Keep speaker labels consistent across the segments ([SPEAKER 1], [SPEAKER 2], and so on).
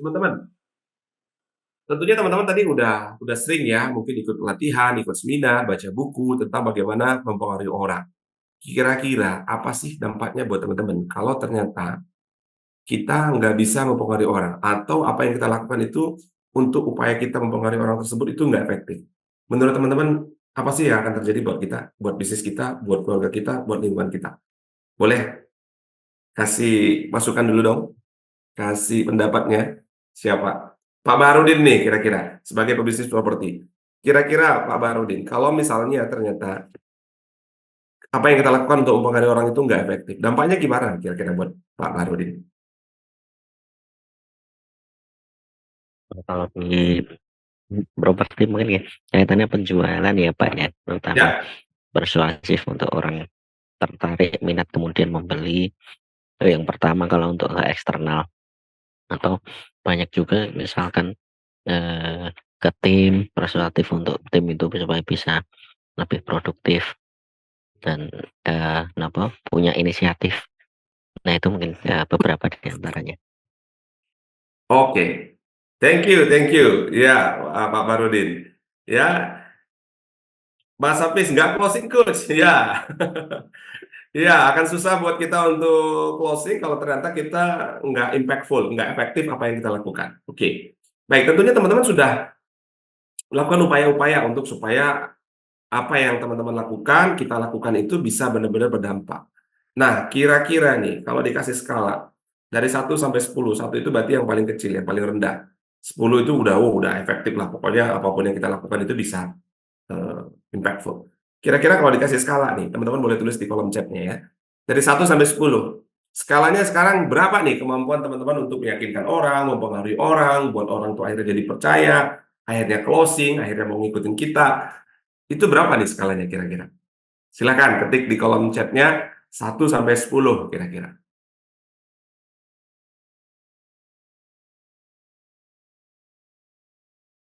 [SPEAKER 1] Teman-teman, tentunya teman-teman tadi udah sering ya mungkin ikut pelatihan, ikut seminar, baca buku tentang bagaimana mempengaruhi orang. Kira-kira apa sih dampaknya buat teman-teman kalau ternyata kita nggak bisa mempengaruhi orang atau apa yang kita lakukan itu untuk upaya kita mempengaruhi orang tersebut itu nggak efektif. Menurut teman-teman, apa sih yang akan terjadi buat kita, buat bisnis kita, buat keluarga kita, buat lingkungan kita? Boleh kasih masukan dulu dong? Kasih pendapatnya, siapa? Pak Baharudin nih kira-kira, sebagai pebisnis properti. Kira-kira Pak Baharudin, kalau misalnya ternyata apa yang kita lakukan untuk mempengaruhi orang itu nggak efektif, dampaknya gimana kira-kira buat Pak Baharudin?
[SPEAKER 2] Kalau di properti mungkin ya kaitannya penjualan ya Pak ya, terutama
[SPEAKER 1] Ya,
[SPEAKER 2] persuasif untuk orang tertarik minat kemudian membeli. Itu yang pertama kalau untuk ke eksternal, atau banyak juga misalkan ke tim, persuasif untuk tim itu supaya bisa lebih produktif dan punya inisiatif. Nah itu mungkin beberapa di antaranya.
[SPEAKER 1] oke. Thank you. Ya, Pak Baharudin. Ya, Mas Hafiz nggak closing coach, ya. Iya, akan susah buat kita untuk closing kalau ternyata kita nggak impactful, nggak efektif apa yang kita lakukan. Oke. Baik, tentunya teman-teman sudah melakukan upaya-upaya untuk supaya apa yang teman-teman lakukan, kita lakukan itu bisa benar-benar berdampak. Nah, kira-kira nih, kalau dikasih skala, dari 1 sampai 10, 1 itu berarti yang paling kecil, yang paling rendah. 10 itu udah efektif lah, pokoknya apapun yang kita lakukan itu bisa eh, impactful. Kira-kira kalau dikasih skala nih, teman-teman boleh tulis di kolom chatnya ya. Dari 1 sampai 10, skalanya sekarang berapa nih kemampuan teman-teman untuk meyakinkan orang, mempengaruhi orang, buat orang tuh akhirnya jadi percaya, akhirnya closing, akhirnya mau ngikutin kita. Itu berapa nih skalanya kira-kira? Silakan ketik di kolom chatnya 1 sampai 10 kira-kira.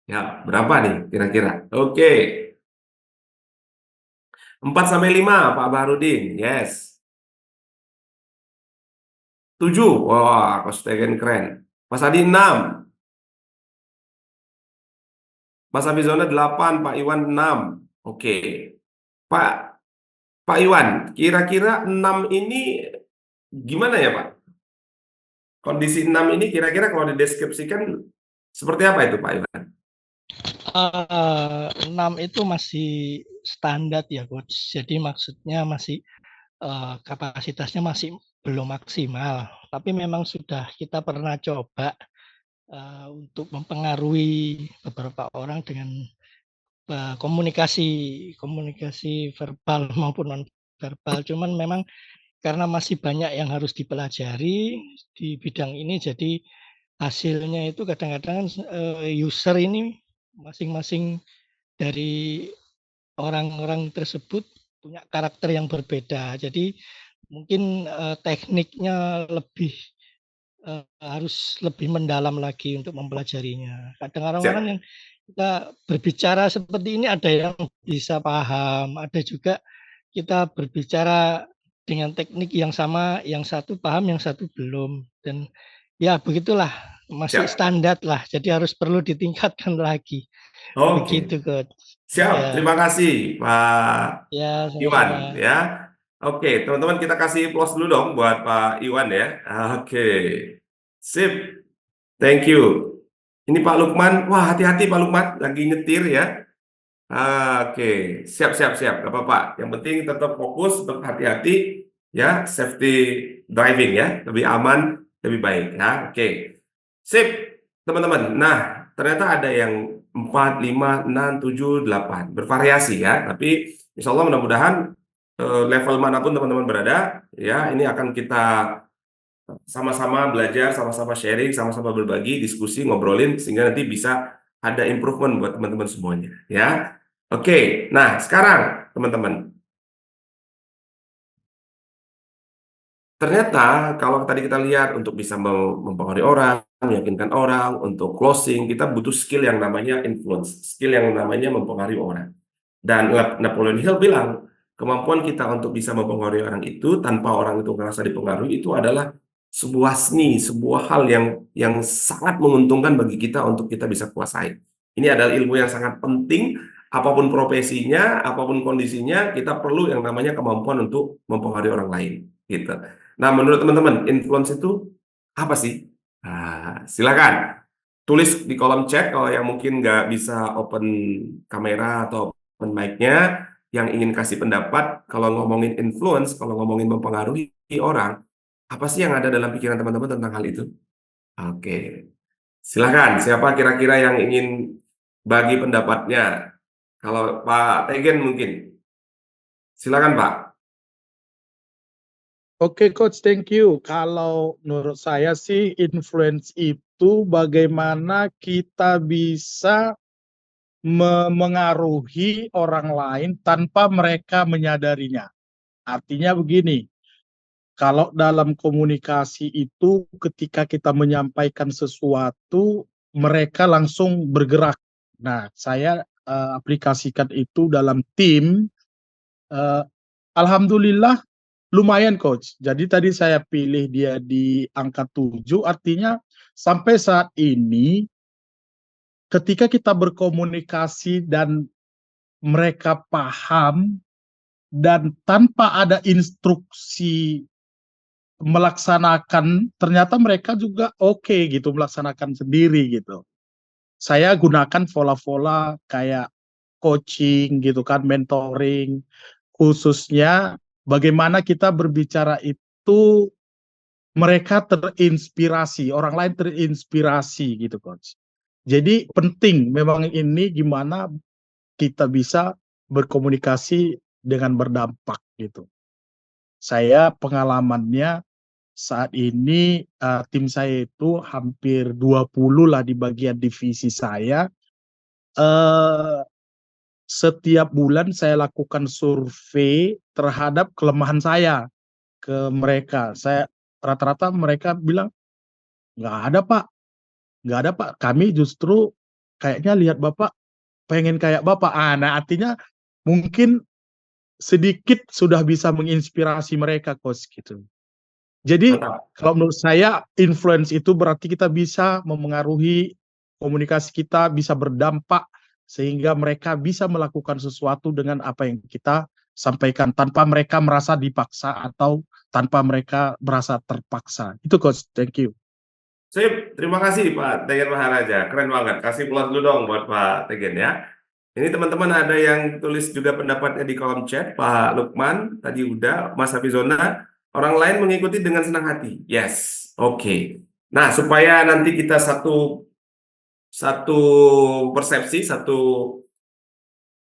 [SPEAKER 1] Ya, berapa nih kira-kira? Oke, 4 sampai 5 Pak Baharudin. Yes. 7. Wah, Kostegen keren. Mas Adi 6. Mas Abizona 8. Pak Iwan 6. Oke. Pak Pak Iwan, kira-kira 6 ini gimana ya Pak? Kondisi 6 ini kira-kira kalau dideskripsikan seperti apa itu Pak Iwan?
[SPEAKER 3] 6 itu masih standar ya coach. Jadi maksudnya masih kapasitasnya masih belum maksimal. Tapi memang sudah kita pernah coba untuk mempengaruhi beberapa orang dengan komunikasi komunikasi verbal maupun non verbal. Cuman memang karena masih banyak yang harus dipelajari di bidang ini, jadi hasilnya itu kadang-kadang user ini masing-masing dari orang-orang tersebut punya karakter yang berbeda. Jadi mungkin tekniknya lebih harus lebih mendalam lagi untuk mempelajarinya. Kadang orang-orang
[SPEAKER 1] Siap.
[SPEAKER 3] yang kita berbicara seperti ini ada yang bisa paham, ada juga kita berbicara dengan teknik yang sama, yang satu paham, yang satu belum. Dan ya begitulah, masih
[SPEAKER 1] Siap.
[SPEAKER 3] standar lah. Jadi harus perlu ditingkatkan lagi.
[SPEAKER 1] Oke.
[SPEAKER 3] Begitu, Coach.
[SPEAKER 1] Siap,
[SPEAKER 3] Ya,
[SPEAKER 1] terima kasih Pak
[SPEAKER 3] ya
[SPEAKER 1] Iwan
[SPEAKER 3] sama-sama.
[SPEAKER 1] ya. Oke, teman-teman kita kasih plus dulu dong buat Pak Iwan ya. Oke, sip, thank you. Ini Pak Lukman, wah hati-hati Pak Lukman, lagi nyetir ya. Oke, siap, siap, siap, gak apa-apa. Yang penting tetap fokus, tetap hati-hati ya, safety driving ya, lebih aman, lebih baik ya. Oke, sip, teman-teman. Nah, ternyata ada yang 4, 5, 6, 7, 8. Bervariasi ya, tapi insya Allah mudah-mudahan level manapun teman-teman berada, ya ini akan kita sama-sama belajar, sama-sama sharing, sama-sama berbagi, diskusi, ngobrolin, sehingga nanti bisa ada improvement buat teman-teman semuanya. Ya, oke. Nah, sekarang teman-teman, ternyata kalau tadi kita lihat untuk bisa mempengaruhi orang, meyakinkan orang, untuk closing, kita butuh skill yang namanya influence, skill yang namanya mempengaruhi orang. Dan Napoleon Hill bilang, kemampuan kita untuk bisa mempengaruhi orang itu tanpa orang itu merasa dipengaruhi itu adalah sebuah seni, sebuah hal yang sangat menguntungkan bagi kita untuk kita bisa kuasai. Ini adalah ilmu yang sangat penting, apapun profesinya, apapun kondisinya, kita perlu yang namanya kemampuan untuk mempengaruhi orang lain, gitu. Nah, menurut teman-teman, influence itu apa sih? Nah, silakan tulis di kolom chat kalau yang mungkin nggak bisa open kamera atau open mic-nya, yang ingin kasih pendapat kalau ngomongin influence, kalau ngomongin mempengaruhi orang, apa sih yang ada dalam pikiran teman-teman tentang hal itu? Oke, silahkan. Siapa kira-kira yang ingin bagi pendapatnya? Kalau Pak Tegen mungkin. Silakan Pak.
[SPEAKER 4] Oke, Coach, thank you. Kalau menurut saya sih influence itu bagaimana kita bisa memengaruhi orang lain tanpa mereka menyadarinya. Artinya begini, kalau dalam komunikasi itu ketika kita menyampaikan sesuatu, mereka langsung bergerak. Nah, saya aplikasikan itu dalam tim. Alhamdulillah lumayan, Coach. Jadi tadi saya pilih dia di angka 7, artinya sampai saat ini ketika kita berkomunikasi dan mereka paham dan tanpa ada instruksi melaksanakan, ternyata mereka juga oke gitu melaksanakan sendiri gitu. Saya gunakan pola-pola kayak coaching gitu kan, mentoring, khususnya bagaimana kita berbicara itu mereka terinspirasi, orang lain terinspirasi gitu, Coach. Jadi penting memang ini gimana kita bisa berkomunikasi dengan berdampak gitu. Saya pengalamannya saat ini tim saya itu hampir 20 lah di bagian divisi saya. Setiap bulan saya lakukan survei terhadap kelemahan saya ke mereka. Saya rata-rata mereka bilang, nggak ada Pak, nggak ada Pak. Kami justru kayaknya lihat Bapak pengen kayak Bapak. Nah artinya mungkin sedikit sudah bisa menginspirasi mereka, Coach gitu. Jadi
[SPEAKER 1] Mantap.
[SPEAKER 4] kalau menurut saya influence itu berarti kita bisa memengaruhi komunikasi kita, bisa berdampak sehingga mereka bisa melakukan sesuatu dengan apa yang kita sampaikan tanpa mereka merasa dipaksa atau tanpa mereka merasa terpaksa. Itu, Coach. Thank you.
[SPEAKER 1] Sip, terima kasih Pak Tegen Maharaja. Keren banget. Kasih plus dulu dong buat Pak Tegen ya. Ini teman-teman ada yang tulis juga pendapatnya di kolom chat. Pak Lukman tadi udah, Mas Hafizona, orang lain mengikuti dengan senang hati. Yes, oke. Nah, supaya nanti kita satu persepsi, satu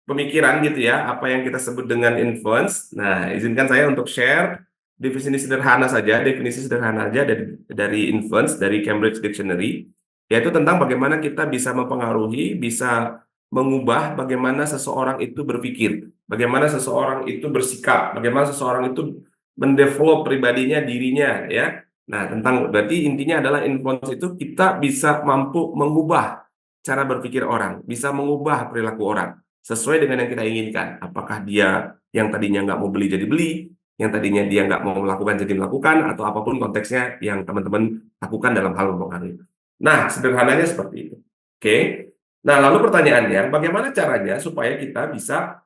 [SPEAKER 1] pemikiran gitu ya, apa yang kita sebut dengan influence. Nah, izinkan saya untuk share definisi sederhana saja dari influence dari Cambridge Dictionary, yaitu tentang bagaimana kita bisa mempengaruhi, bisa mengubah bagaimana seseorang itu berpikir, bagaimana seseorang itu bersikap, bagaimana seseorang itu mendevelop pribadinya, dirinya ya. Nah, tentang berarti intinya adalah influence itu kita bisa mampu mengubah cara berpikir orang, bisa mengubah perilaku orang sesuai dengan yang kita inginkan. Apakah dia yang tadinya nggak mau beli jadi beli, yang tadinya dia nggak mau melakukan jadi melakukan, atau apapun konteksnya yang teman-teman lakukan dalam hal mempengaruhi. Nah, sederhananya seperti itu. Oke. Nah, lalu pertanyaannya, bagaimana caranya supaya kita bisa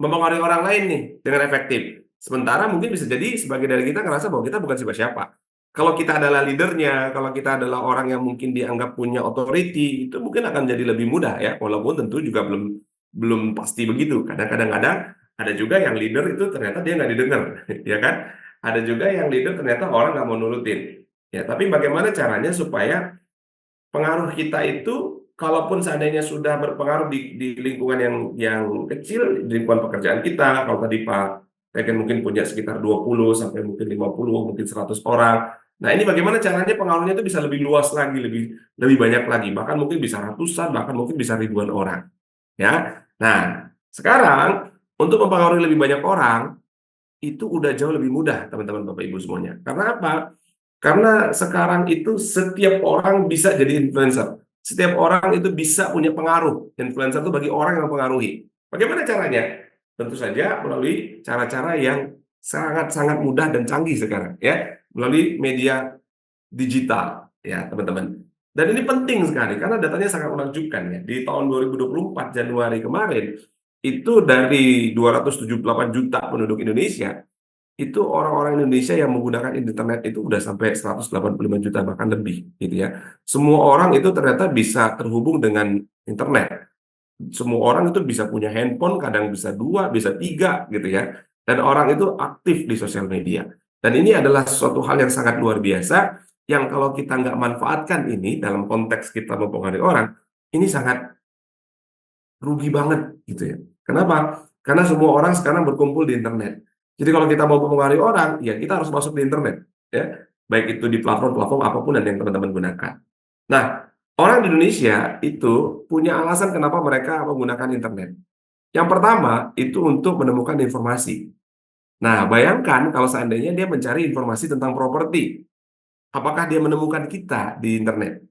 [SPEAKER 1] mempengaruhi orang lain nih dengan efektif? Sementara mungkin bisa jadi sebagai dari kita ngerasa bahwa kita bukan siapa-siapa. Kalau kita adalah leadernya, kalau kita adalah orang yang mungkin dianggap punya authority, itu mungkin akan jadi lebih mudah ya, walaupun tentu juga belum pasti begitu. Kadang-kadang ada juga yang leader itu ternyata dia nggak didengar, ya kan? Ada juga yang leader ternyata orang nggak mau nurutin. Ya, tapi bagaimana caranya supaya pengaruh kita itu, kalaupun seandainya sudah berpengaruh di lingkungan yang kecil, di lingkungan pekerjaan kita, kalau tadi Pak Tegen mungkin punya sekitar 20 sampai mungkin 50, mungkin 100 orang. Nah, ini bagaimana caranya pengaruhnya itu bisa lebih luas lagi, lebih banyak lagi, bahkan mungkin bisa ratusan, bahkan mungkin bisa ribuan orang. Ya. Nah, sekarang untuk mempengaruhi lebih banyak orang itu udah jauh lebih mudah, teman-teman Bapak Ibu semuanya. Karena apa? Karena sekarang itu setiap orang bisa jadi influencer. Setiap orang itu bisa punya pengaruh. Influencer itu bagi orang yang mempengaruhi. Bagaimana caranya? Tentu saja melalui cara-cara yang sangat-sangat mudah dan canggih sekarang, ya. melalui media digital, ya teman-teman. Dan ini penting sekali karena datanya sangat menakjubkan ya. Di tahun 2024 Januari kemarin itu dari 278 juta penduduk Indonesia, itu orang-orang Indonesia yang menggunakan internet itu udah sampai 185 juta bahkan lebih gitu ya. Semua orang itu ternyata bisa terhubung dengan internet. Semua orang itu bisa punya handphone, kadang bisa 2, bisa 3 gitu ya. Dan orang itu aktif di sosial media. Dan ini adalah suatu hal yang sangat luar biasa, yang kalau kita nggak manfaatkan ini dalam konteks kita mempengaruhi orang, ini sangat rugi banget gitu ya. Kenapa? Karena semua orang sekarang berkumpul di internet. Jadi kalau kita mau mempengaruhi orang, ya kita harus masuk di internet, ya. Baik itu di platform-platform apapun yang teman-teman gunakan. Nah, orang di Indonesia itu punya alasan kenapa mereka menggunakan internet. Yang pertama, itu untuk menemukan informasi. Nah, bayangkan kalau seandainya dia mencari informasi tentang properti. Apakah dia menemukan kita di internet?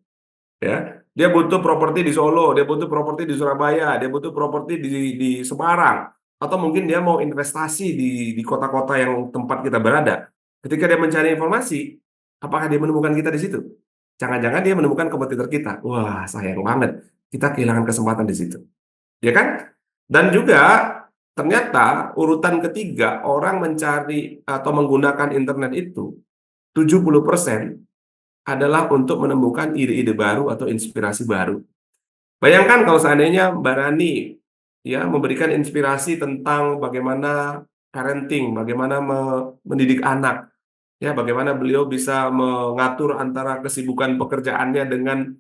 [SPEAKER 1] Ya, dia butuh properti di Solo, dia butuh properti di Surabaya, dia butuh properti di Semarang, atau mungkin dia mau investasi di kota-kota yang tempat kita berada. Ketika dia mencari informasi, apakah dia menemukan kita di situ? Jangan-jangan dia menemukan kompetitor kita. Wah, sayang banget. Kita kehilangan kesempatan di situ. Ya kan? Dan juga ternyata urutan ketiga orang mencari atau menggunakan internet itu 70% adalah untuk menemukan ide-ide baru atau inspirasi baru. Bayangkan kalau seandainya Mbak Rani ya memberikan inspirasi tentang bagaimana parenting, bagaimana mendidik anak, ya bagaimana beliau bisa mengatur antara kesibukan pekerjaannya dengan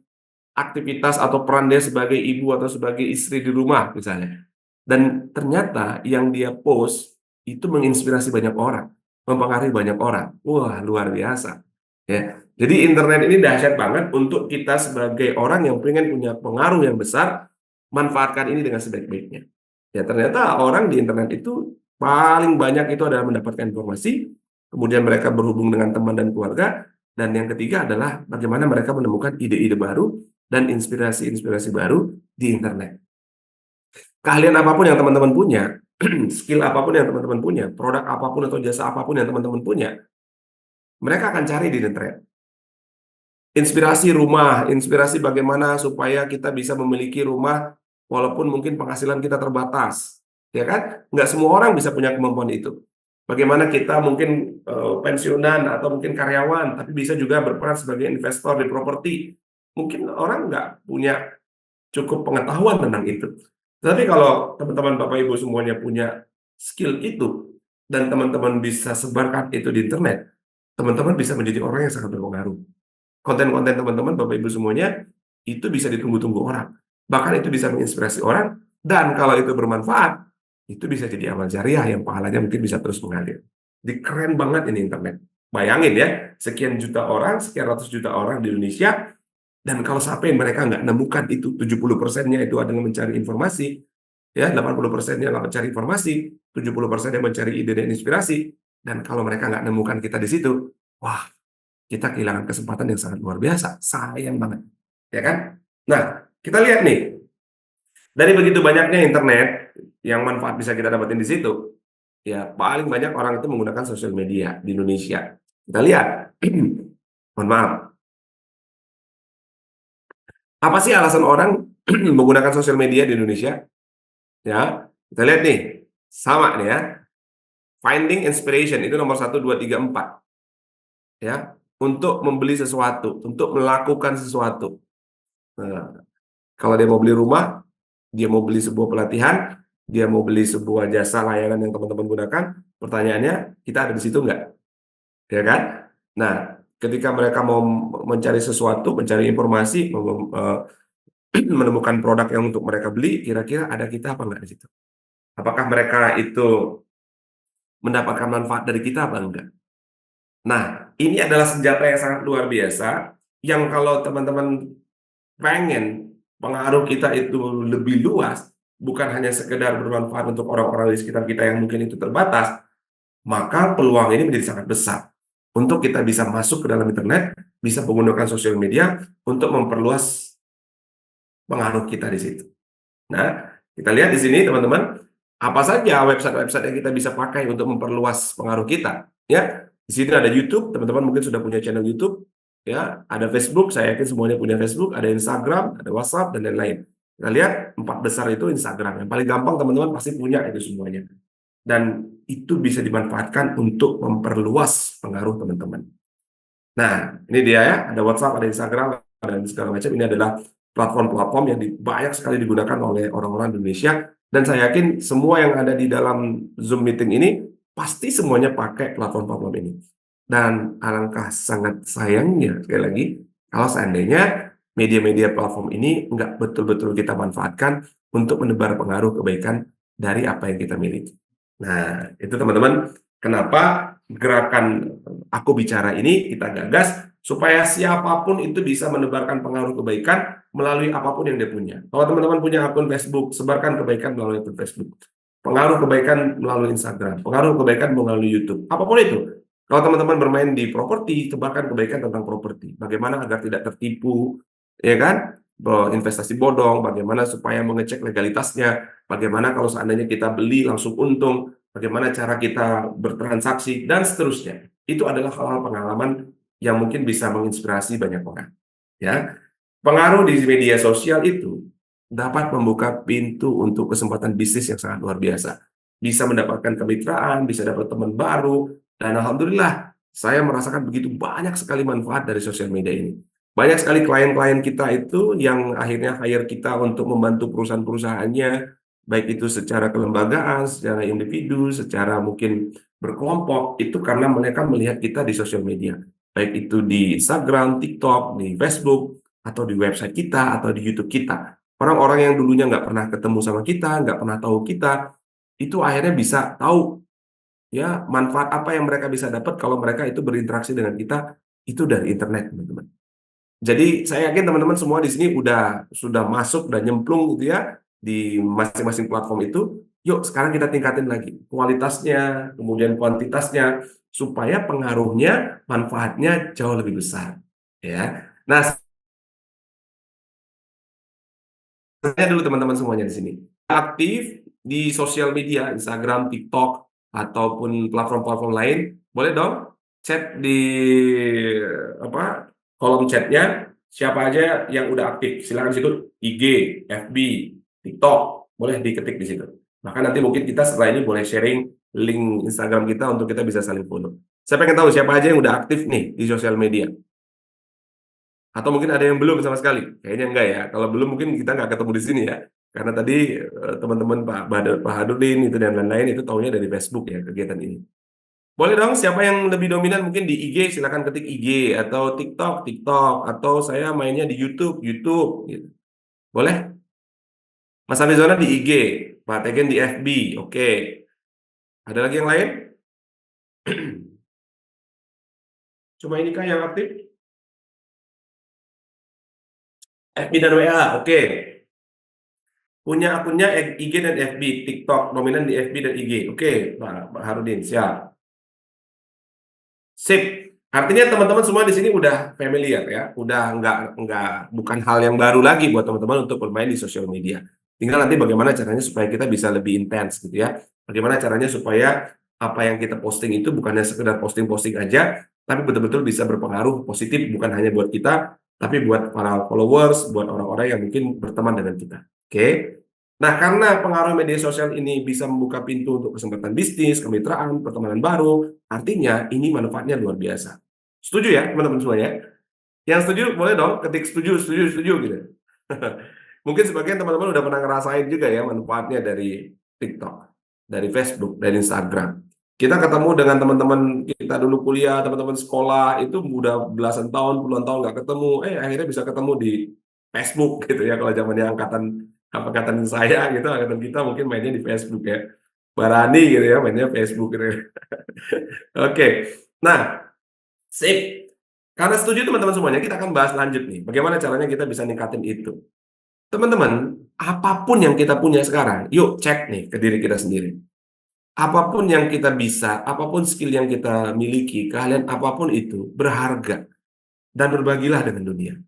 [SPEAKER 1] aktivitas atau peran dia sebagai ibu atau sebagai istri di rumah misalnya. Dan ternyata yang dia post itu menginspirasi banyak orang, mempengaruhi banyak orang. Wah, luar biasa. Ya. Jadi internet ini dahsyat banget untuk kita sebagai orang yang pengen punya pengaruh yang besar, manfaatkan ini dengan sebaik-baiknya. Ya, ternyata orang di internet itu paling banyak itu adalah mendapatkan informasi, kemudian mereka berhubung dengan teman dan keluarga, dan yang ketiga adalah bagaimana mereka menemukan ide-ide baru dan inspirasi-inspirasi baru di internet. Keahlian apapun yang teman-teman punya, skill apapun yang teman-teman punya, produk apapun atau jasa apapun yang teman-teman punya, mereka akan cari di internet. Inspirasi rumah, inspirasi bagaimana supaya kita bisa memiliki rumah walaupun mungkin penghasilan kita terbatas, ya kan? Nggak semua orang bisa punya kemampuan itu. Bagaimana kita mungkin pensiunan atau mungkin karyawan, tapi bisa juga berperan sebagai investor di properti. Mungkin orang nggak punya cukup pengetahuan tentang itu. Tapi kalau teman-teman Bapak Ibu semuanya punya skill itu, dan teman-teman bisa sebarkan itu di internet, teman-teman bisa menjadi orang yang sangat berpengaruh. Konten-konten teman-teman Bapak Ibu semuanya, itu bisa ditunggu-tunggu orang. Bahkan itu bisa menginspirasi orang, dan kalau itu bermanfaat, itu bisa jadi amal jariah yang pahalanya mungkin bisa terus mengalir. Jadi keren banget ini internet. Bayangin ya, sekian juta orang, sekian ratus juta orang di Indonesia, dan kalau sampai mereka nggak nemukan itu, 70%-nya itu adalah mencari informasi, ya 80%-nya mencari informasi, 70%-nya mencari ide dan inspirasi, dan kalau mereka nggak nemukan kita di situ, wah, kita kehilangan kesempatan yang sangat luar biasa, sayang banget, ya kan? Nah, kita lihat nih, dari begitu banyaknya internet yang manfaat bisa kita dapetin di situ, ya paling banyak orang itu menggunakan sosial media di Indonesia. Kita lihat, mohon maaf. Apa sih alasan orang menggunakan sosial media di Indonesia? Ya, kita lihat nih, sama nih ya. Finding inspiration itu nomor 1, 2, 3, 4. Ya, untuk membeli sesuatu, untuk melakukan sesuatu. Nah, kalau dia mau beli rumah, dia mau beli sebuah pelatihan, dia mau beli sebuah jasa layanan yang teman-teman gunakan, pertanyaannya, kita ada di situ nggak? Ya kan? Nah, ketika mereka mau mencari sesuatu, mencari informasi, menemukan produk yang untuk mereka beli, kira-kira ada kita apa nggak di situ? Apakah mereka itu mendapatkan manfaat dari kita apa enggak? Nah, ini adalah senjata yang sangat luar biasa, yang kalau teman-teman pengen pengaruh kita itu lebih luas, bukan hanya sekedar bermanfaat untuk orang-orang di sekitar kita yang mungkin itu terbatas, maka peluang ini menjadi sangat besar untuk kita bisa masuk ke dalam internet, bisa menggunakan sosial media untuk memperluas pengaruh kita di situ. Nah, kita lihat di sini teman-teman, apa saja website-website yang kita bisa pakai untuk memperluas pengaruh kita, ya. Di sini ada YouTube, teman-teman mungkin sudah punya channel YouTube, ya, ada Facebook, saya yakin semuanya punya Facebook, ada Instagram, ada WhatsApp, dan lain-lain. Kita lihat 4 besar itu Instagram. Yang paling gampang teman-teman pasti punya itu semuanya. Dan itu bisa dimanfaatkan untuk memperluas pengaruh teman-teman. Nah, ini dia ya, ada WhatsApp, ada Instagram, dan segala macam. Ini adalah platform-platform yang banyak sekali digunakan oleh orang-orang Indonesia. Dan saya yakin semua yang ada di dalam Zoom meeting ini pasti semuanya pakai platform-platform ini. Dan alangkah sangat sayangnya, sekali lagi, kalau seandainya media-media platform ini nggak betul-betul kita manfaatkan untuk menebar pengaruh kebaikan dari apa yang kita miliki. Nah, itu teman-teman, kenapa gerakan Aku Bicara ini kita gagas supaya siapapun itu bisa menebarkan pengaruh kebaikan melalui apapun yang dia punya. Kalau teman-teman punya akun Facebook, sebarkan kebaikan melalui akun Facebook. Pengaruh kebaikan melalui Instagram, pengaruh kebaikan melalui YouTube, apapun itu. Kalau teman-teman bermain di properti, sebarkan kebaikan tentang properti. Bagaimana agar tidak tertipu, ya kan? Investasi bodong, bagaimana supaya mengecek legalitasnya, bagaimana kalau seandainya kita beli langsung untung, bagaimana cara kita bertransaksi, dan seterusnya. Itu adalah hal-hal pengalaman yang mungkin bisa menginspirasi banyak orang. Ya, pengaruh di media sosial itu dapat membuka pintu untuk kesempatan bisnis yang sangat luar biasa. Bisa mendapatkan kemitraan, bisa dapat teman baru, dan alhamdulillah saya merasakan begitu banyak sekali manfaat dari sosial media ini. Banyak sekali klien-klien kita itu yang akhirnya hire kita untuk membantu perusahaan-perusahaannya, baik itu secara kelembagaan, secara individu, secara mungkin berkelompok, itu karena mereka melihat kita di sosial media. Baik itu di Instagram, TikTok, di Facebook, atau di website kita, atau di YouTube kita. Orang-orang yang dulunya nggak pernah ketemu sama kita, nggak pernah tahu kita, itu akhirnya bisa tahu ya manfaat apa yang mereka bisa dapat kalau mereka itu berinteraksi dengan kita itu dari internet, teman-teman. Jadi saya yakin teman-teman semua di sini sudah masuk dan nyemplung gitu ya di masing-masing platform itu. Yuk sekarang kita tingkatin lagi kualitasnya, kemudian kuantitasnya supaya pengaruhnya, manfaatnya jauh lebih besar. Ya. Nah, tanya dulu teman-teman semuanya di sini. Aktif di sosial media, Instagram, TikTok, ataupun platform-platform lain, boleh dong chat di kolom chatnya, siapa aja yang udah aktif. Silakan di situ IG, FB, TikTok, boleh diketik di situ. Maka nanti mungkin kita setelah ini boleh sharing link Instagram kita untuk kita bisa saling follow. Saya pengen tahu siapa aja yang udah aktif nih di sosial media. Atau mungkin ada yang belum sama sekali? Kayaknya enggak ya. Kalau belum mungkin kita nggak ketemu di sini ya. Karena tadi teman-teman Pak Hadudin itu dan lain-lain itu taunya dari Facebook ya kegiatan ini. Boleh dong siapa yang lebih dominan mungkin di IG silakan ketik IG atau TikTok atau saya mainnya di YouTube gitu. Boleh? Mas Afizona di IG, Pak Tegen di FB. Oke. Ada lagi yang lain? Cuma ini kah yang aktif? FB dan WA, oke. Punya akunnya IG dan FB, TikTok, dominan di FB dan IG. Oke, Pak Harudin, siap. Sip. Artinya teman-teman semua di sini udah familiar ya, udah bukan hal yang baru lagi buat teman-teman untuk bermain di sosial media. Tinggal nanti bagaimana caranya supaya kita bisa lebih intens gitu ya. Bagaimana caranya supaya apa yang kita posting itu bukannya sekedar posting-posting aja, tapi betul-betul bisa berpengaruh positif bukan hanya buat kita, tapi buat para followers, buat orang-orang yang mungkin berteman dengan kita. Oke. Nah, karena pengaruh media sosial ini bisa membuka pintu untuk kesempatan bisnis, kemitraan, pertemanan baru, artinya ini manfaatnya luar biasa. Setuju ya, teman-teman semuanya? Yang setuju boleh dong ketik setuju gitu. Mungkin sebagian teman-teman udah pernah ngerasain juga ya manfaatnya dari TikTok, dari Facebook, dari Instagram. Kita ketemu dengan teman-teman kita dulu kuliah, teman-teman sekolah, itu udah belasan tahun, puluhan tahun nggak ketemu, akhirnya bisa ketemu di Facebook gitu ya, kalau zamannya angkatan saya gitu, angkatan kita mungkin mainnya di Facebook ya. Barani gitu ya, mainnya Facebook gitu. Oke. Nah, sip. Karena setuju teman-teman semuanya, kita akan bahas lanjut nih. Bagaimana caranya kita bisa ningkatin itu. Teman-teman, apapun yang kita punya sekarang, yuk cek nih ke diri kita sendiri. Apapun yang kita bisa, apapun skill yang kita miliki, keahlian apapun itu berharga. Dan berbagilah dengan dunia.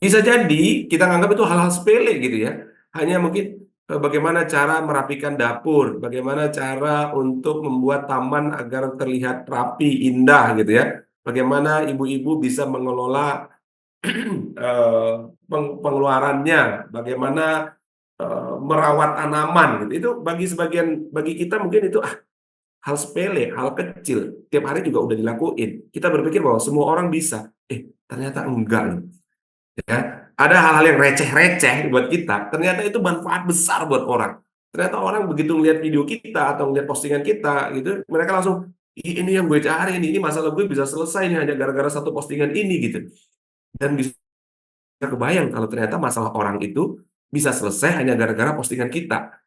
[SPEAKER 1] Bisa jadi kita nganggap itu hal-hal sepele gitu ya. Hanya mungkin bagaimana cara merapikan dapur, bagaimana cara untuk membuat taman agar terlihat rapi, indah gitu ya. Bagaimana ibu-ibu bisa mengelola pengeluarannya, bagaimana merawat tanaman gitu. Itu bagi kita mungkin itu hal sepele, hal kecil. Tiap hari juga udah dilakuin. Kita berpikir bahwa semua orang bisa. Ternyata enggak loh. Ya, ada hal-hal yang receh-receh buat kita, ternyata itu manfaat besar buat orang. Ternyata orang begitu ngeliat video kita atau ngeliat postingan kita gitu, mereka langsung, ini yang gue cari ini masalah gue bisa selesai nih hanya gara-gara satu postingan ini gitu. Dan bisa kebayang kalau ternyata masalah orang itu bisa selesai hanya gara-gara postingan kita.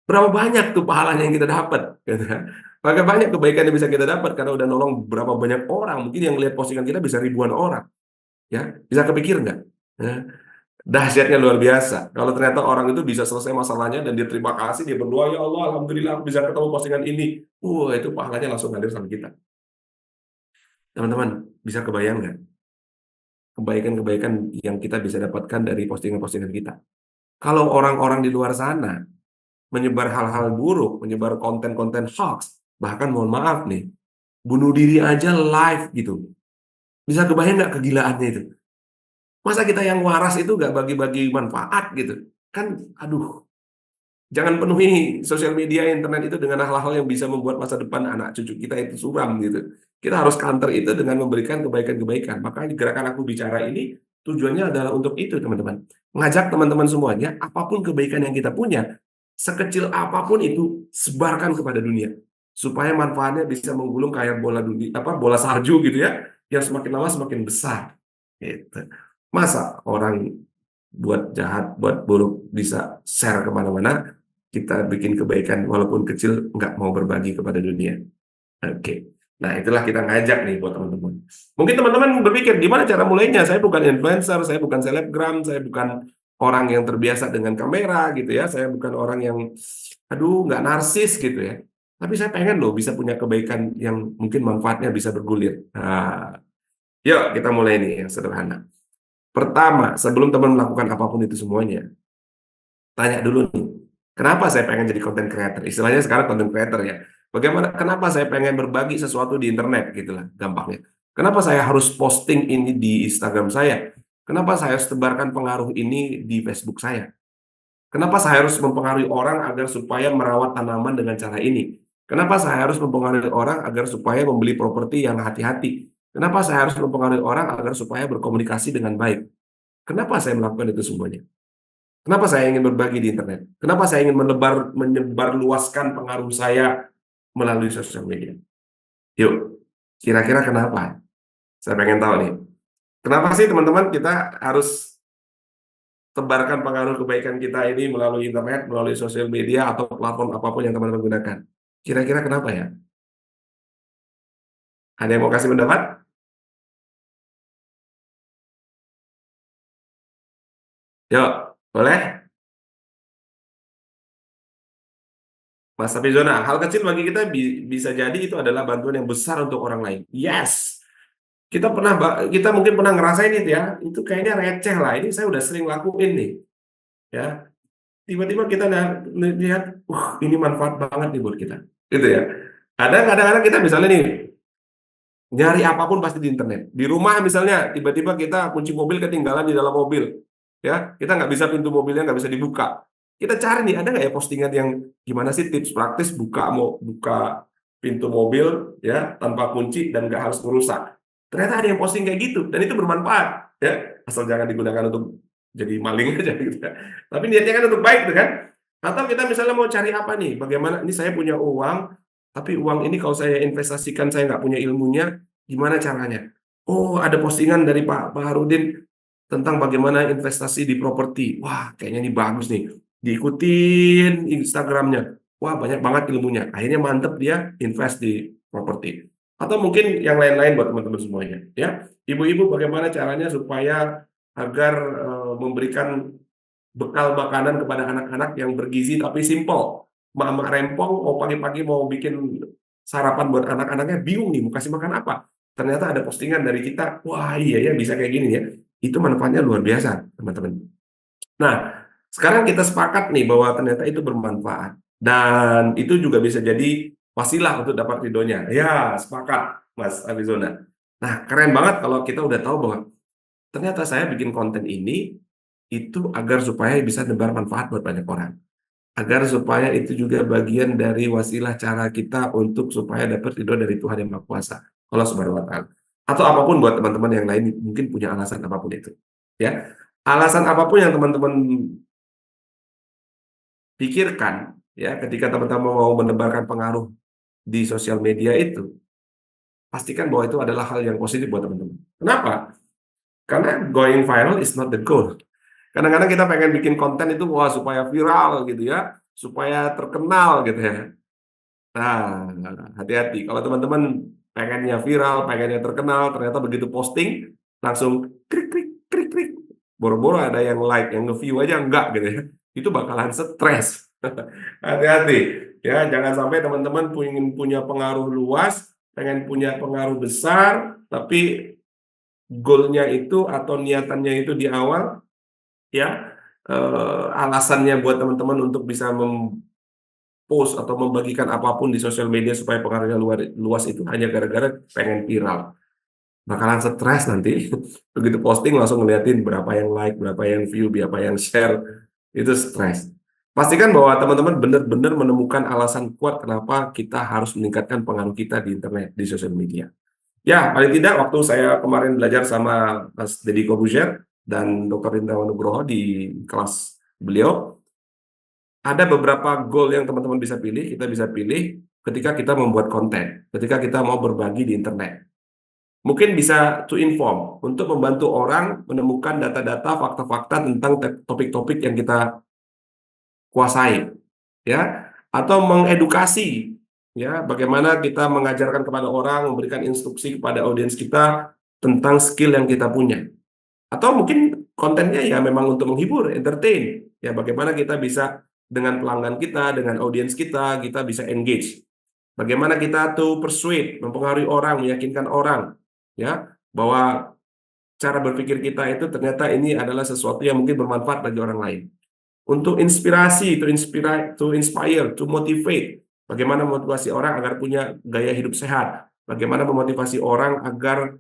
[SPEAKER 1] Berapa banyak tuh pahalanya yang kita dapat, gitu kan? Berapa banyak kebaikan yang bisa kita dapat karena udah nolong berapa banyak orang. Mungkin yang lihat postingan kita bisa ribuan orang, ya bisa kepikir nggak? Nah, dahsyatnya luar biasa. Kalau ternyata orang itu bisa selesai masalahnya dan dia terima kasih, dia berdoa, ya Allah, alhamdulillah aku bisa ketemu postingan ini. Itu pahalanya langsung hadir sama kita. Teman-teman, bisa kebayang nggak kebaikan-kebaikan yang kita bisa dapatkan dari postingan-postingan kita? Kalau orang-orang di luar sana menyebar hal-hal buruk, menyebar konten-konten hoax, bahkan mohon maaf nih, bunuh diri aja live gitu. Bisa kebayang nggak kegilaannya itu? Masa kita yang waras itu nggak bagi-bagi manfaat gitu? Kan, aduh, jangan penuhi sosial media, internet itu dengan hal-hal yang bisa membuat masa depan anak cucu kita itu suram gitu. Kita harus counter itu dengan memberikan kebaikan-kebaikan. Makanya gerakan Aku Bicara ini tujuannya adalah untuk itu, teman-teman. Mengajak teman-teman semuanya, apapun kebaikan yang kita punya, sekecil apapun itu, sebarkan kepada dunia. Supaya manfaatnya bisa menggulung kayak bola salju gitu ya, yang semakin lama semakin besar. Gitu. Masa orang buat jahat, buat buruk bisa share kemana-mana, kita bikin kebaikan walaupun kecil nggak mau berbagi kepada dunia. Oke. Nah, itulah kita ngajak nih buat teman-teman. Mungkin teman-teman berpikir, gimana cara mulainya? Saya bukan influencer, saya bukan selebgram, saya bukan orang yang terbiasa dengan kamera gitu ya. Saya bukan orang yang, nggak narsis gitu ya. Tapi saya pengen loh bisa punya kebaikan yang mungkin manfaatnya bisa bergulir. Nah, yuk kita mulai nih yang sederhana. Pertama, sebelum teman melakukan apapun itu semuanya, tanya dulu nih, kenapa saya pengen jadi content creator? Istilahnya sekarang content creator ya. Kenapa saya pengen berbagi sesuatu di internet gitu lah, gampangnya. Kenapa saya harus posting ini di Instagram saya? Kenapa saya harus tebarkan pengaruh ini di Facebook saya? Kenapa saya harus mempengaruhi orang agar supaya merawat tanaman dengan cara ini? Kenapa saya harus mempengaruhi orang agar supaya membeli properti yang hati-hati? Kenapa saya harus mempengaruhi orang agar supaya berkomunikasi dengan baik? Kenapa saya melakukan itu semuanya? Kenapa saya ingin berbagi di internet? Kenapa saya ingin menyebarluaskan pengaruh saya melalui sosial media? Yuk, kira-kira kenapa? Saya pengen tahu nih. Kenapa sih teman-teman kita harus tebarkan pengaruh kebaikan kita ini melalui internet, melalui sosial media, atau platform apapun yang teman-teman gunakan? Kira-kira kenapa ya? Ada yang mau kasih pendapat? Yuk, boleh? Mas Sapizona, hal kecil bagi kita bisa jadi itu adalah bantuan yang besar untuk orang lain. Yes, kita mungkin pernah ngerasain itu ya. Itu kayaknya receh lah. Ini saya udah sering lakuin nih. Ya, tiba-tiba kita lihat, ini manfaat banget nih buat kita. Gitu ya. Ada kadang-kadang kita misalnya nih nyari apapun pasti di internet. Di rumah misalnya, tiba-tiba kita kunci mobil ketinggalan di dalam mobil. Ya, kita nggak bisa pintu mobilnya nggak bisa dibuka. Kita cari nih, ada nggak ya postingan yang gimana sih tips praktis buka pintu mobil ya tanpa kunci dan nggak harus merusak. Ternyata ada yang posting kayak gitu dan itu bermanfaat ya, asal jangan digunakan untuk jadi maling aja gitu ya. Tapi niatnya kan untuk baik tuh kan. Atau kita misalnya mau cari apa nih, bagaimana ini saya punya uang, tapi uang ini kalau saya investasikan saya nggak punya ilmunya, gimana caranya? Oh, ada postingan dari Pak Harudin tentang bagaimana investasi di properti. Wah, kayaknya ini bagus nih. Diikutin Instagramnya. Wah, banyak banget ilmunya. Akhirnya mantep dia invest di properti. Atau mungkin yang lain-lain buat teman-teman semuanya. Ya, ibu-ibu bagaimana caranya supaya agar memberikan bekal makanan kepada anak-anak yang bergizi tapi simple. Mama rempong mau pagi-pagi mau bikin sarapan buat anak-anaknya bingung nih mau kasih makan apa. Ternyata ada postingan dari kita. Wah, iya ya bisa kayak gini ya. Itu manfaatnya luar biasa, teman-teman. Nah, sekarang kita sepakat nih bahwa ternyata itu bermanfaat. Dan itu juga bisa jadi wasilah untuk dapat ridhonya. Ya, sepakat, Mas Arizona. Nah, keren banget kalau kita udah tahu bahwa ternyata saya bikin konten ini itu agar supaya bisa nebar manfaat buat banyak orang. Agar supaya itu juga bagian dari wasilah cara kita untuk supaya dapat ridho dari Tuhan Yang Maha Kuasa, Allah Subhanahu wa Ta'ala. Atau apapun buat teman-teman yang lain mungkin punya alasan apapun itu. Ya, alasan apapun yang teman-teman pikirkan, ya, ketika teman-teman mau menebarkan pengaruh di sosial media itu, pastikan bahwa itu adalah hal yang positif buat teman-teman. Kenapa? Karena going viral is not the goal. Kadang-kadang kita pengen bikin konten itu wah supaya viral gitu ya, supaya terkenal gitu ya. Nah, hati-hati kalau teman-teman pengennya viral, pengennya terkenal, ternyata begitu posting langsung krik krik krik krik. Boro-boro ada yang like, yang nge-view aja enggak gitu ya. Itu bakalan stres. Hati-hati ya, jangan sampai teman-teman pengen punya pengaruh luas, pengen punya pengaruh besar, tapi goalnya itu atau niatannya itu di awal ya, alasannya buat teman-teman untuk bisa post atau membagikan apapun di sosial media supaya pengaruhnya luas itu hanya gara-gara pengen viral. Bakalan stres nanti. Begitu posting langsung ngeliatin berapa yang like, berapa yang view, berapa yang share. Itu stres. Pastikan bahwa teman-teman benar-benar menemukan alasan kuat kenapa kita harus meningkatkan pengaruh kita di internet, di sosial media. Ya, paling tidak waktu saya kemarin belajar sama Mas Deddy Corbuzier dan Dr. Indrawan Nugroho di kelas beliau, ada beberapa goal yang teman-teman bisa pilih, kita bisa pilih ketika kita membuat konten, ketika kita mau berbagi di internet. Mungkin bisa to inform, untuk membantu orang menemukan data-data, fakta-fakta tentang topik-topik yang kita kuasai, ya, atau mengedukasi, ya, bagaimana kita mengajarkan kepada orang, memberikan instruksi kepada audiens kita tentang skill yang kita punya. Atau mungkin kontennya ya memang untuk menghibur, entertain, ya, bagaimana kita bisa dengan pelanggan kita, dengan audiens kita bisa engage. Bagaimana kita tuh persuade, mempengaruhi orang, meyakinkan orang, ya, bahwa cara berpikir kita itu ternyata ini adalah sesuatu yang mungkin bermanfaat bagi orang lain. Untuk inspirasi, to inspire, to motivate. Bagaimana memotivasi orang agar punya gaya hidup sehat. Bagaimana memotivasi orang agar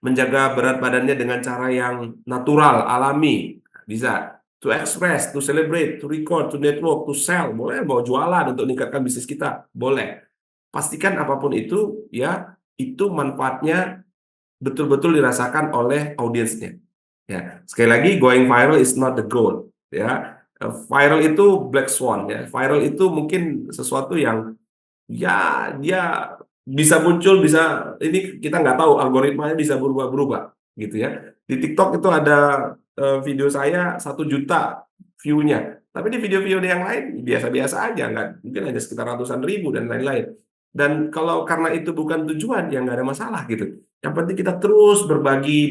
[SPEAKER 1] menjaga berat badannya dengan cara yang natural, alami. Bisa. To express, to celebrate, to record, to network, to sell. Boleh mau jualan untuk meningkatkan bisnis kita. Boleh. Pastikan apapun itu, ya, itu manfaatnya betul-betul dirasakan oleh audiensnya. Ya, sekali lagi, going viral is not the goal. Ya, viral itu black swan. Ya, viral itu mungkin sesuatu yang ya dia bisa muncul, bisa ini kita nggak tahu algoritmanya bisa berubah-berubah gitu ya. Di TikTok itu ada video saya 1 juta view-nya, tapi di video-video yang lain biasa-biasa aja, nggak mungkin hanya sekitar ratusan ribu dan lain-lain. Dan kalau karena itu bukan tujuan, ya nggak ada masalah gitu. Yang penting kita terus berbagi,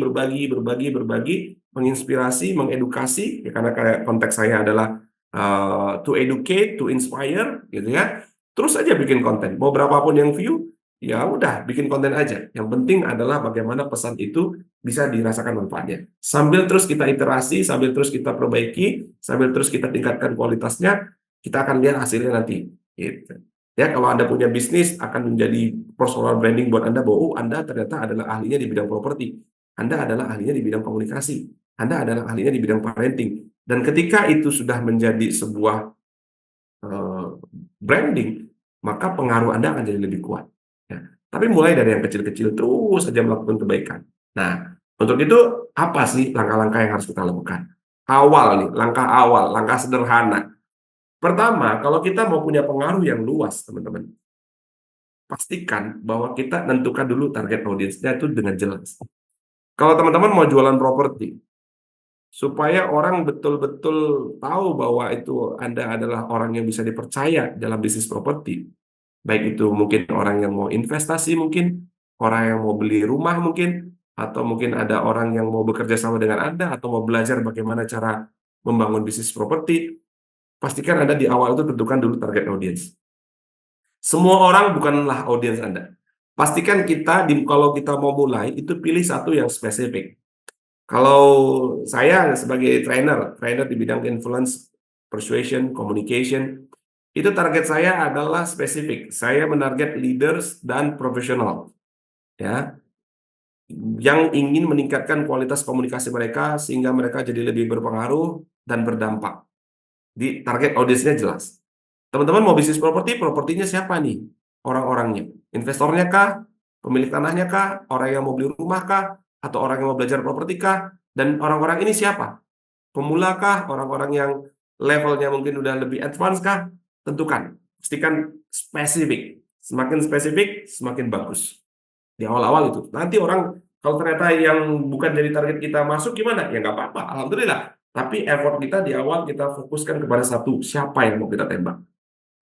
[SPEAKER 1] menginspirasi, mengedukasi, ya, karena kayak konteks saya adalah to educate, to inspire, gitu ya. Terus aja bikin konten, mau berapapun yang view, ya udah bikin konten aja. Yang penting adalah bagaimana pesan itu bisa dirasakan manfaatnya. Sambil terus kita iterasi, sambil terus kita perbaiki, sambil terus kita tingkatkan kualitasnya, kita akan lihat hasilnya nanti. Gitu. Ya, kalau Anda punya bisnis, akan menjadi personal branding buat Anda bahwa Anda ternyata adalah ahlinya di bidang properti. Anda adalah ahlinya di bidang komunikasi. Anda adalah ahlinya di bidang parenting. Dan ketika itu sudah menjadi sebuah branding, maka pengaruh Anda akan jadi lebih kuat. Ya. Tapi mulai dari yang kecil-kecil terus saja melakukan kebaikan. Nah, untuk itu apa sih langkah-langkah yang harus kita lakukan? Awal nih, langkah awal, langkah sederhana. Pertama, kalau kita mau punya pengaruh yang luas, teman-teman, pastikan bahwa kita tentukan dulu target audiensnya itu dengan jelas. Kalau teman-teman mau jualan properti, supaya orang betul-betul tahu bahwa itu Anda adalah orang yang bisa dipercaya dalam bisnis properti. Baik itu mungkin orang yang mau investasi mungkin, orang yang mau beli rumah mungkin, atau mungkin ada orang yang mau bekerja sama dengan Anda, atau mau belajar bagaimana cara membangun bisnis properti. Pastikan Anda di awal itu tentukan dulu target audiens. Semua orang bukanlah audiens Anda. Pastikan kita, kalau kita mau mulai, itu pilih satu yang spesifik. Kalau saya sebagai trainer di bidang influence, persuasion, communication, itu target saya adalah spesifik. Saya menarget leaders dan profesional, ya, yang ingin meningkatkan kualitas komunikasi mereka sehingga mereka jadi lebih berpengaruh dan berdampak. Di target audiensnya jelas. Teman-teman mau bisnis properti, propertinya siapa nih? Orang-orangnya. Investornya kah? Pemilik tanahnya kah? Orang yang mau beli rumah kah? Atau orang yang mau belajar properti kah? Dan orang-orang ini siapa? Pemula kah? Orang-orang yang levelnya mungkin udah lebih advance kah? Tentukan. Pastikan spesifik. Semakin spesifik, semakin bagus. Di awal-awal itu. Nanti orang, kalau ternyata yang bukan jadi target kita masuk, gimana? Ya nggak apa-apa, alhamdulillah. Tapi effort kita di awal kita fokuskan kepada satu, siapa yang mau kita tembak.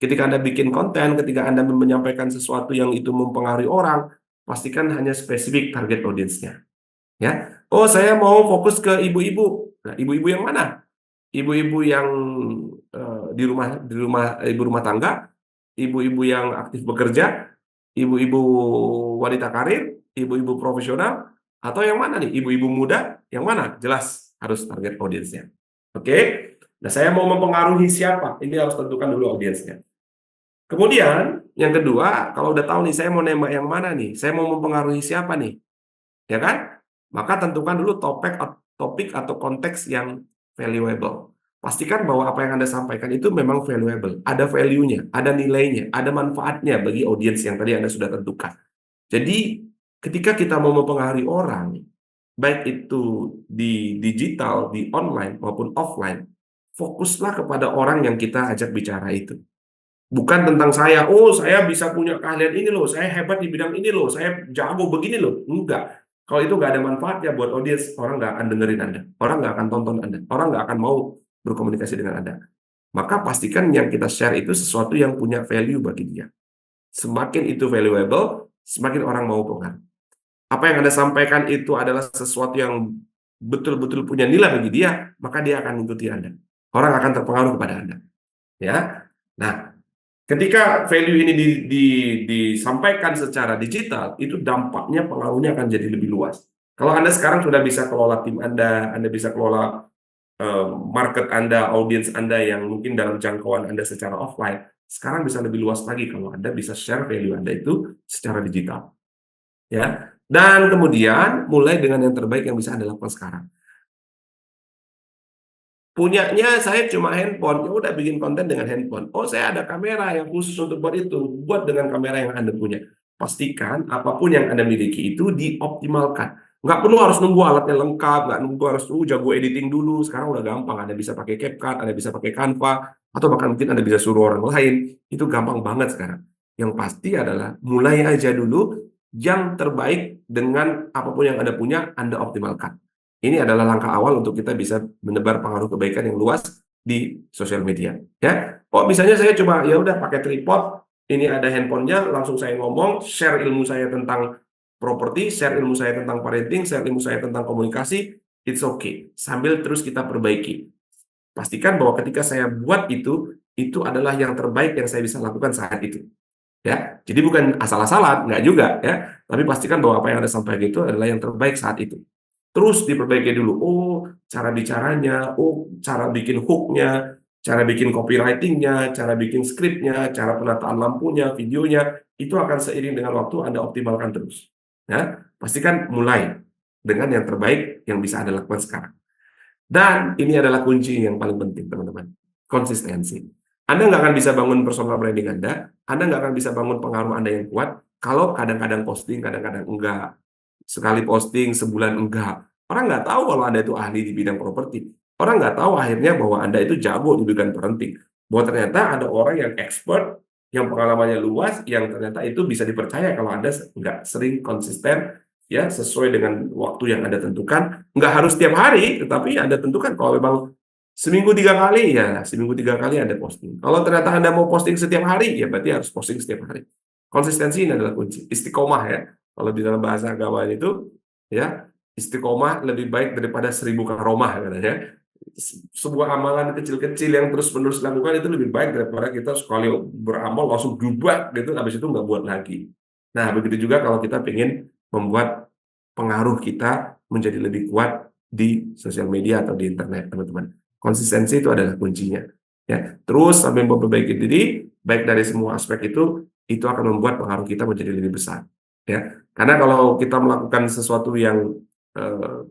[SPEAKER 1] Ketika Anda bikin konten, ketika Anda menyampaikan sesuatu yang itu mempengaruhi orang, pastikan hanya spesifik target audiensnya. Ya, oh saya mau fokus ke ibu-ibu. Nah, ibu-ibu yang mana? Ibu-ibu yang di rumah ibu rumah tangga, ibu-ibu yang aktif bekerja, ibu-ibu wanita karir, ibu-ibu profesional, atau yang mana nih? Ibu-ibu muda, yang mana? Jelas harus target audiensnya. Oke? Nah, saya mau mempengaruhi siapa? Ini harus tentukan dulu audiensnya. Kemudian, yang kedua, kalau udah tahu nih, saya mau nembak yang mana nih? Saya mau mempengaruhi siapa nih? Ya kan? Maka tentukan dulu topik atau konteks yang valuable. Pastikan bahwa apa yang Anda sampaikan itu memang valuable, ada value-nya, ada nilainya, ada manfaatnya bagi audiens yang tadi Anda sudah tentukan. Jadi, ketika kita mau mempengaruhi orang, baik itu di digital, di online maupun offline, fokuslah kepada orang yang kita ajak bicara itu. Bukan tentang saya, oh saya bisa punya keahlian ini loh, saya hebat di bidang ini loh, saya jago begini loh. Enggak. Kalau itu nggak ada manfaatnya buat audiens, orang nggak akan dengerin Anda, orang nggak akan tonton Anda, orang nggak akan mau berkomunikasi dengan Anda. Maka pastikan yang kita share itu sesuatu yang punya value bagi dia. Semakin itu valuable, semakin orang mau pengaruh. Apa yang Anda sampaikan itu adalah sesuatu yang betul-betul punya nilai bagi dia, maka dia akan mengikuti Anda. Orang akan terpengaruh kepada Anda. Ya. Nah, ketika value ini disampaikan secara digital, itu dampaknya, pengaruhnya akan jadi lebih luas. Kalau Anda sekarang sudah bisa kelola tim Anda bisa kelola market Anda, audiens Anda yang mungkin dalam jangkauan Anda secara offline, sekarang bisa lebih luas lagi kalau Anda bisa share value Anda itu secara digital. Ya. Dan kemudian mulai dengan yang terbaik yang bisa Anda lakukan sekarang. Punyanya saya cuma handphone, ya udah bikin konten dengan handphone. Oh, saya ada kamera yang khusus untuk buat itu, buat dengan kamera yang Anda punya. Pastikan apapun yang Anda miliki itu dioptimalkan. Nggak perlu harus nunggu alatnya lengkap, nggak nunggu harus jago editing dulu. Sekarang udah gampang, Anda bisa pakai CapCut, Anda bisa pakai Canva, atau bahkan mungkin Anda bisa suruh orang lain. Itu gampang banget sekarang. Yang pasti adalah mulai aja dulu, yang terbaik dengan apapun yang Anda punya, Anda optimalkan. Ini adalah langkah awal untuk kita bisa menebar pengaruh kebaikan yang luas di sosial media. Ya, oh misalnya saya coba ya udah pakai tripod, ini ada handphonenya, langsung saya ngomong, share ilmu saya tentang properti, share ilmu saya tentang parenting, share ilmu saya tentang komunikasi, it's okay. Sambil terus kita perbaiki. Pastikan bahwa ketika saya buat itu adalah yang terbaik yang saya bisa lakukan saat itu. Ya, jadi bukan asal-asalan, nggak juga ya. Tapi pastikan bahwa apa yang Anda sampaikan itu adalah yang terbaik saat itu. Terus diperbaiki dulu. Oh, cara bicaranya, oh, cara bikin hook-nya, cara bikin copywriting-nya, cara bikin skripnya, cara penataan lampunya, videonya, itu akan seiring dengan waktu Anda optimalkan terus. Ya, pastikan mulai dengan yang terbaik yang bisa Anda lakukan sekarang. Dan ini adalah kunci yang paling penting, teman-teman. Konsistensi. Anda nggak akan bisa bangun personal branding Anda nggak akan bisa bangun pengaruh Anda yang kuat kalau kadang-kadang posting, kadang-kadang enggak. Sekali posting, sebulan enggak. Orang nggak tahu kalau Anda itu ahli di bidang properti. Orang nggak tahu akhirnya bahwa Anda itu jago di bidang parenting. Bahwa ternyata ada orang yang expert, yang pengalamannya luas, yang ternyata itu bisa dipercaya kalau Anda nggak sering konsisten, ya sesuai dengan waktu yang Anda tentukan. Nggak harus tiap hari, tetapi Anda tentukan kalau memang seminggu 3 kali, ya seminggu 3 kali Anda posting. Kalau ternyata Anda mau posting setiap hari, ya berarti harus posting setiap hari. Konsistensi ini adalah kunci. Istiqomah ya. Kalau di dalam bahasa agama itu, ya istiqomah lebih baik daripada 1000 karomah katanya. Sebuah amalan kecil-kecil yang terus-menerus dilakukan itu lebih baik daripada kita sekali beramal langsung berubah gitu, habis itu nggak buat lagi. Nah, begitu juga kalau kita ingin membuat pengaruh kita menjadi lebih kuat di sosial media atau di internet, teman-teman. Konsistensi itu adalah kuncinya. Ya, terus sambil memperbaiki diri, baik dari semua aspek itu akan membuat pengaruh kita menjadi lebih besar. Ya, karena kalau kita melakukan sesuatu yang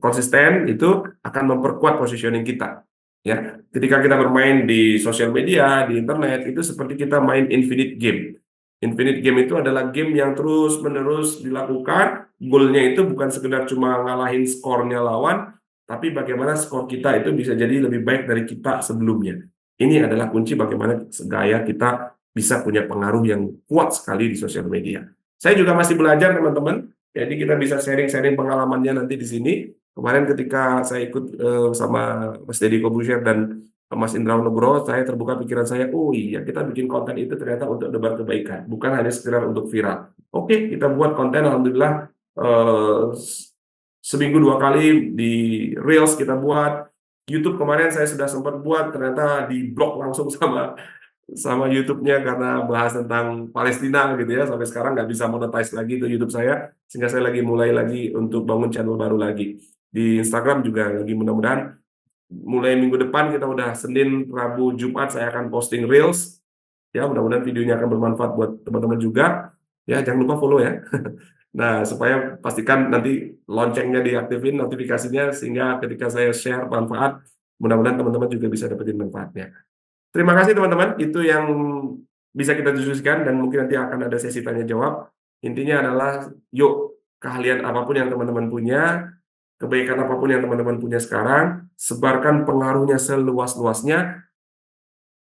[SPEAKER 1] konsisten, itu akan memperkuat positioning kita. Ya, ketika kita bermain di sosial media, di internet, itu seperti kita main infinite game. Infinite game itu adalah game yang terus-menerus dilakukan. Goalnya itu bukan sekedar cuma ngalahin skornya lawan, tapi bagaimana skor kita itu bisa jadi lebih baik dari kita sebelumnya. Ini adalah kunci bagaimana gaya kita bisa punya pengaruh yang kuat sekali di sosial media. Saya juga masih belajar, teman-teman. Jadi kita bisa sharing-sharing pengalamannya nanti di sini. Kemarin ketika saya ikut sama Mas Deddy Corbuzier dan Mas Indra Nugroho, saya terbuka pikiran saya, oh iya, kita bikin konten itu ternyata untuk debar kebaikan, bukan hanya sekedar untuk viral. Oke, kita buat konten, alhamdulillah, seminggu 2 kali di Reels kita buat. YouTube kemarin saya sudah sempat buat, ternyata di blok langsung sama YouTube-nya karena bahas tentang Palestina gitu ya, sampai sekarang nggak bisa monetize lagi itu YouTube saya, sehingga saya lagi mulai lagi untuk bangun channel baru lagi. Di Instagram juga lagi, mudah-mudahan mulai minggu depan kita udah Senin, Rabu, Jumat saya akan posting Reels. Ya, mudah-mudahan videonya akan bermanfaat buat teman-teman juga. Ya, jangan lupa follow ya. Nah, supaya pastikan nanti loncengnya diaktifin notifikasinya sehingga ketika saya share manfaat, mudah-mudahan teman-teman juga bisa dapetin manfaatnya. Terima kasih teman-teman, itu yang bisa kita diskusikan dan mungkin nanti akan ada sesi tanya jawab. Intinya adalah yuk, keahlian apapun yang teman-teman punya, kebaikan apapun yang teman-teman punya sekarang, sebarkan pengaruhnya seluas-luasnya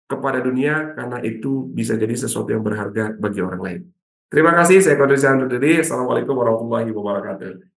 [SPEAKER 1] kepada dunia, karena itu bisa jadi sesuatu yang berharga bagi orang lain. Terima kasih, saya Kodri Syah undur diri. Assalamualaikum warahmatullahi wabarakatuh.